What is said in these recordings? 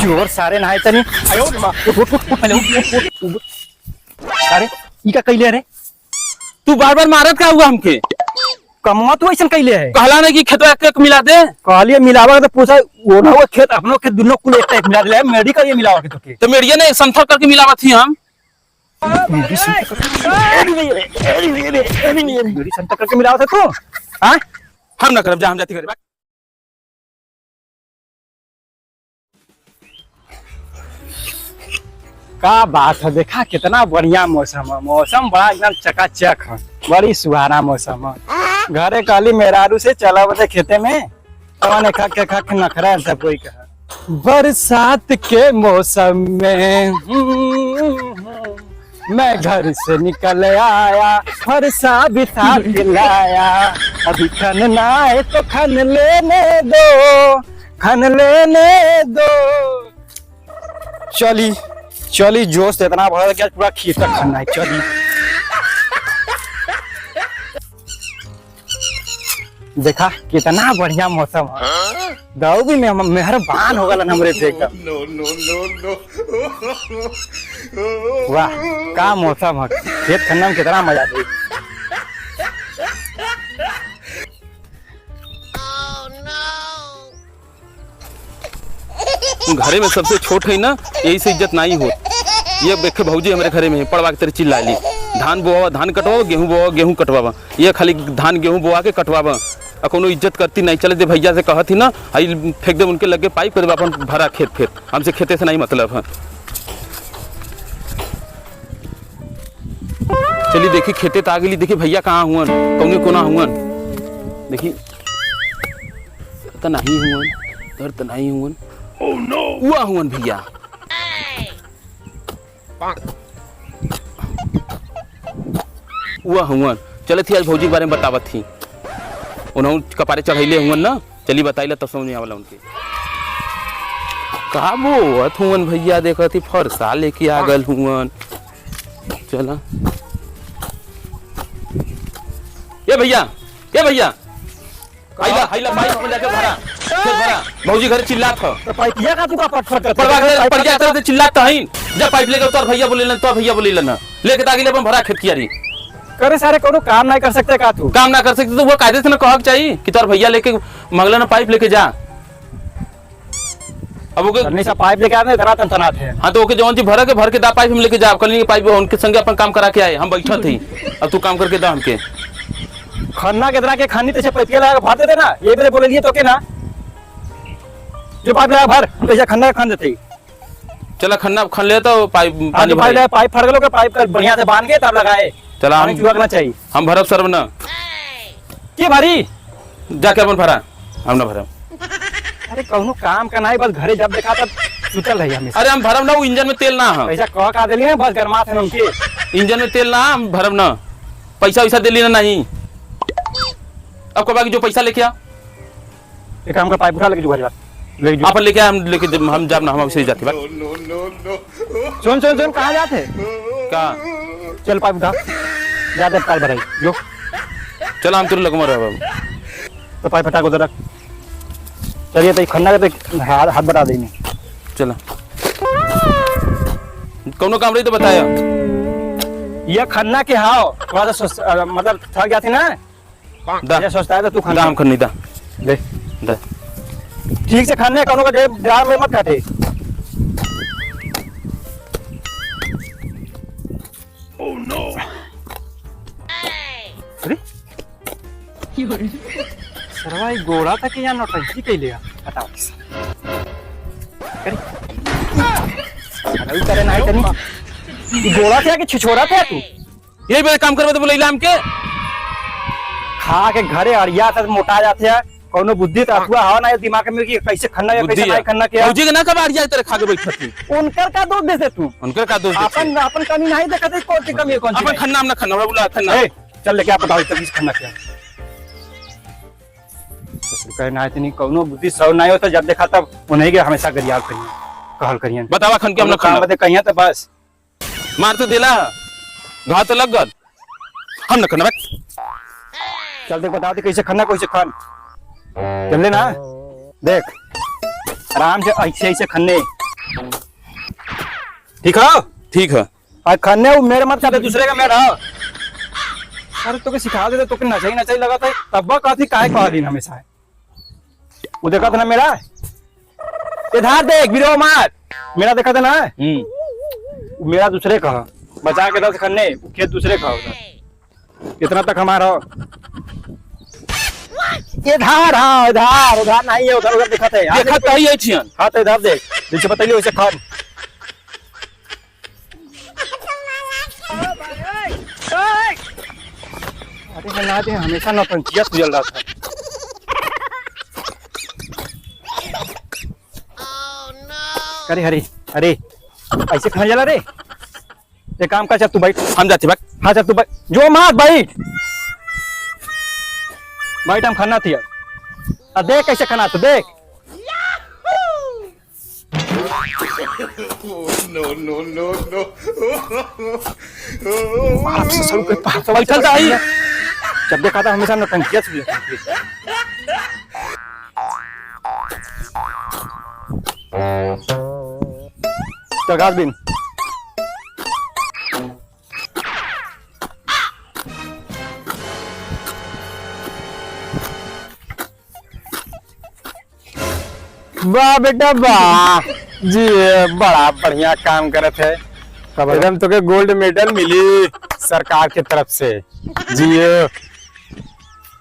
जोर सारे नहाए तनी अरे ई का कैले रे तू बार बार मारत का हुआ हमके कमवा तो ऐसा कैले है कहला ना कि खेतवा के मिला दे कहलिए मिलावा तो पूछा वो ना वो खेत अपनों खेत दोनों कुल एक टाइप मिला दिला मेडिकल ये मिलावा के तो के तो मेरिया ने संथर करके मिलावा थी हम मेरी संता करके मिलावा था तू हां हम ना करब जा हम जाती करे का बात है देखा कितना बढ़िया मौसम है मौसम बड़ा एकदम चकाचक है बड़ी सुहाना मौसम है घरे काली मेहरारू से चला बते खेते में कौन खा के नखरा सब कोई कहा बरसात के मौसम में मैं घर से निकल आया फरसा बिठा के लाया अभी खनना है तो खन लेने दो चली जोश इतना बढ़ गया पूरा खेत तक खनना है चली देखा कितना बढ़िया मौसम है दाऊ भी मेहरबान हो गया हमरे से एकदम वाह का मौसम है खेत खनना में कितना मजा दे घरे में सबसे छोट है ना यही से इज्जत नहीं हो ये देखे भौजी हमारे घरे में पड़वा के तेरे चिल्ला ली धान बोवा धान कटवाओ गेहूं कटवावा ये खाली धान गेहूं बोवा के कटवावा कोनो इज्जत करती नहीं चले दे भैया से कहा थी ना आई फेंक दे उनके लगे पाइप कर दे अपन भरा खेत फिर हमसे खेते से नहीं मतलब है चलिए देखी खेते तो आ गई देखी भैया कहाँ हुआ कौने कोना हुआ देखी तो नहीं हुआ दर तो नहीं हुआ हुआ हुआ भैया हुआ हुआ चले थी आज भौजी के बारे में बतावत थी उन्होंने कपारे चढ़ैले हुआ ना चली बताइला तब समझ में आवला उनके का बोत हुआ भैया देखा थी फरसा लेके आ गल हुआ चला ये भैया हाइला पाइप में जाके भरा भौजी घर चिल्लात हो तो पाइपिया का तू का पटफट कर पड़वा के पड़िया तरह से चिल्लात हईन जब पाइप लेके तोर भैया बोले ना लेके तागिले अपन भरा खेत कियारी करे सारे कोनो काम नहीं कर सकते का तू काम ना कर सकते तो वो कायदे से ना कहक चाहिए कि तोर भैया लेके मंगला ना पाइप लेके जा अब ओके नहीं सा पाइप लेके आने धरा तनात है हां तो ओके जवन जी भर के दा पाइप हम लेके जा कल पाइप उनके संगे अपन काम करा के आए हम बैठा थी अब तू काम करके दा हमके खन्ना के तरह के खानी तो पाइपिया लगा भर देते ना ये मेरे बोले लिए तो के ना जो पाइप लगा भर पैसा खन्ना खान देते चला खन्ना खन ले तो पाइप पाइप फड़ गलो के पाइप कर बढ़िया से बांध के तब लगाए चला हम चुकना चाहिए हम भरब सर्व ना के भारी जाके अपन भरा हम ना भरब अरे कहूं काम का नहीं बस घरे जब देखा तब सुतल रही हमें अरे हम भरब ना वो इंजन में तेल ना है पैसा कह का देली है बस गरमा थे उनके इंजन में तेल ना हम भरब ना पैसा वैसा देली ना नहीं अब कब जो पैसा लेके आ एक काम का पाइप उठा लेके जो घरे ले जो अपन लेके हम लेके हम जाब ना हम वैसे ही जाते बात सुन कहाँ जाते का चल पाइप उठा जाते पाइप भराई जो चला हम तेरे लगमा रहा बाबू तो पाइप हटा को उधर रख चलिए तो खन्ना के तो हाथ बटा देंगे चला कौनो काम रही तो बताया ये खन्ना के हाव मतलब थक जाती ना ये सोचता है तो तू खन्ना हम खन्नी दा दे दे ठीक से खाने कौनो का ड्राम में मत काटे ओह नो अरे सरवाई गोड़ा तक यहाँ नौटंकी के लिया बताओ करे नहीं तनी गोड़ा थे कि छिछोड़ा थे तू यही बात काम करबे तो बोले इलाम के खा के घरे अड़िया तक मोटा जाते हैं कोनो बुद्धि तो अथवा हवा ना दिमाग में कि कैसे खन्ना या कैसे नहीं खन्ना क्या भौजी के ना कब अड़िया तेरे खा के बैठती उनकर का दोष दे तू उनकर का दोष अपन कमी नहीं देखते कौन सी कमी है कौन सी अपन खन्ना ना खन्ना बोला खन्ना चल लेके आप बताओ तब खन्ना क्या कहना इतनी कोनो बुद्धि सौ नहीं हो तो जब देखा तब उन्हीं के हमेशा गरियाल करिए कहल करिए बतावा खन के हम काम बते कहिया तो बस मार तो देला घाव तो लग गल हम न खन्ना चल देख बताओ कैसे खन्ना कैसे खान चल ना देख आराम से ऐसे ऐसे खन्ने ठीक है। ठीक है। और खन्ने वो मेरे मत खाते दूसरे का मेरा। अरे तो सिखा दे तो नचाई नचाई लगा था तब कहती काहे कह दिन हमेशा है वो देखा था ना मेरा इधर देख वीडियो मार मेरा देखा था ना मेरा दूसरे का बचा के 10 खन्ने खेत दूसरे का उधर इतना तक हमारा इधर हाँ इधर उधर नहीं है उधर उधर दिखाते है देखा तो ही है छियन। हाँ तो इधर देख जैसे बताइए वैसे खान अरे ना दे हमेशा नौटंकिया तुझल रहा था। अरे अरे अरे ऐसे खाने जाला रे ये काम का चल तू बैठ हम जाते बैठ। हाँ चल तू बैठ जो मार बैठ बैठ हम खाना थी देख कैसे खाना तो देख बैठल था जब देखा था हमेशा नौटंकिया तुझल तो घास बिन वाह बेटा वाह जी बड़ा बढ़िया काम करत है एकदम तो के गोल्ड मेडल मिली सरकार के तरफ से जी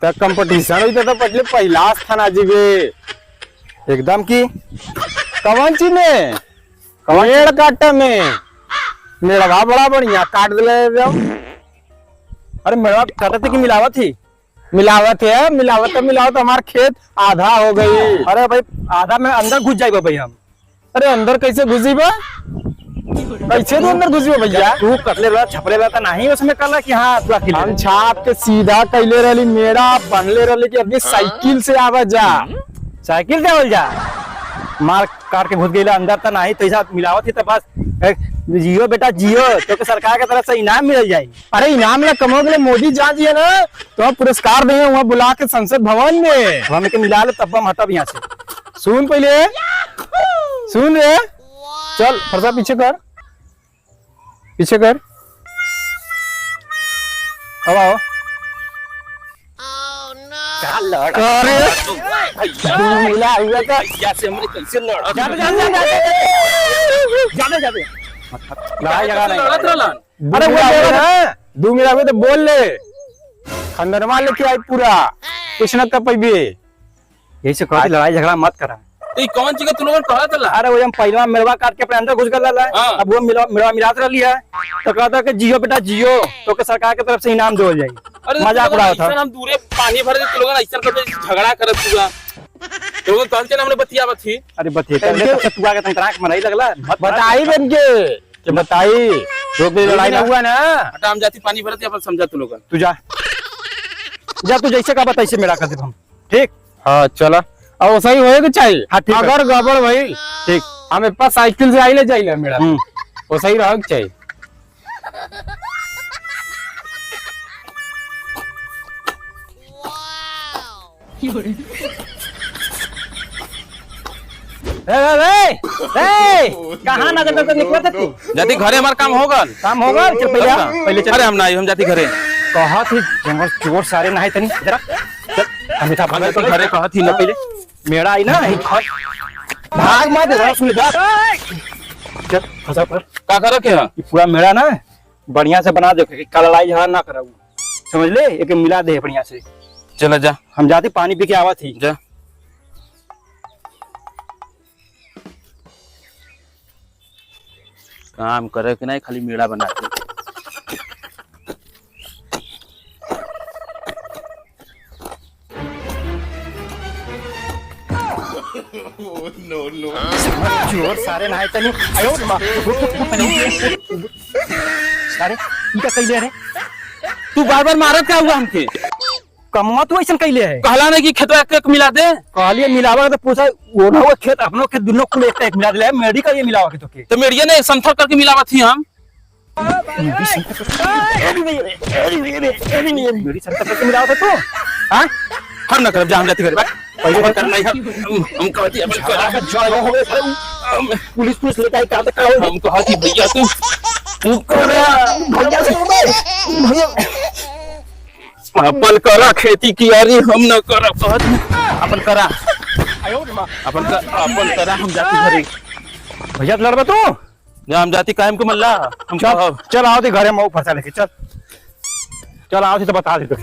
तो कंपटीशन हुई तो पहले पहला स्थान आजीबे एकदम की कौन ची में पेड़ काटे में मेरा बड़ा बढ़िया काट दिले अरे मेरा काटते की मिलावट थी मिलावट है मिलावट हमारे खेत आधा हो गई। अरे भाई आधा में अंदर घुस जाएगा भाई हम। अरे अंदर कैसे घुसी बा कैसे तो अंदर घुसी भैया तू कटले वाला छपले वाला नहीं उसमें कल कि हाँ हम छाप के सीधा कैले रही मेरा बनले रही कि अभी साइकिल से आवा जा साइकिल से जा मार काट के घुस गई अंदर तो नहीं तो ऐसा मिलावट थी तो बस जियो बेटा जियो तो सरकार की तरफ से इनाम मिल जाए। अरे इनाम ना कमो के लिए मोदी जहाँ जी है ना तो हम पुरस्कार देंगे वहाँ बुला के संसद भवन में हम मिला लो तब हम हटब यहाँ से। सुन पहले सुन रे चल फरसा पीछे कर अब आओ मिला हुआ था से हमरे कैसे लड़ा जाते लड़ाई झगड़ा नहीं लड़त रहलन। अरे वो 2 मिला हुए तो बोल ले खंडरमा लेके आई पूरा कुछ न कर पैबे यही से कहती लड़ाई झगड़ा मत करा। तो कौन चीज तू लोगन कहत रहला? अरे वो हम पहलवा मिलवा काट के अपने अंदर घुस गया हाँ। अब वो मिलवा मिलात रही है तो कहता कि जियो बेटा जियो तो के सरकार की तरफ से इनाम दो जाए। अरे मजाक उड़ाओ था हम दूरे पानी भर दे तू लोगन ऐसा करते झगड़ा करत पूरा तो लोगन कहते ना हमने बतियावत थी। अरे बतिए तू आके तंत्राक मनाई लगला बताई बन के बताई जो भी लड़ाई हुआ ना हटा हम जाती पानी भरत अपन समझा तू लोगन तू जा तू जैसे का बता ऐसे मेरा कर दे हम ठीक। हाँ चला और सही होएगा चाहिए। हाँ, ठीक है। अगर गड़बड़ भाई ठीक हमें पास साइकिल से आइले जाइले मेरा वो सही रहेगा चाहिए। कहाँ नजर तो निकला था तू जाती घरे हमार काम होगा काम होगा चल पहले चल अरे हम नहीं हम जाती घरे कहा थी जंगल चोर सारे नहाए तनी जरा चल हम था भाग तो घरे कहा थी ना पहले मेरा आई ना भाग मत जरा सुन जा चल फंसा पर का करे के है? पूरा मेरा ना बढ़िया से बना दे कल लड़ाई झगड़ा ना कराऊ समझ ले एक मिला दे बढ़िया से। चला जा हम जाते पानी पी के आवा थी जा काम करे कि नहीं खाली मेड़ा बना के चोर सारे नहाए तनी आयो सारे इनका कैले रे तू बार बार मारत का हुआ हमके कमवा तू ऐसा कैले है कहला नहीं कि खेतवा के मिला दे कहलिए मिलावा तो पूछा वो ना वो खेत अपनों खेत दोनों को एक मिला दिला है मेरी का ये मिलावा के तो के तो मेरिया ने संथर करके मिलावा थी हम मेरी संता करके मिलावा था तू हाँ हम ना करब जा हम जाती घरे पहले करना ही हम कहती अपन करा पुलिस लेके आई का तो हम कहती भैया तू भैया भैया अपन करा खेती की यारी हम न करब कहत अपन करा अपन करा हम जाती घरे भैया लड़बा तू जा हम जाती कायम को मल्ला हम चल चल आओ थे घरे में फंसा लेके चल चल आओ थे तो बता दे तो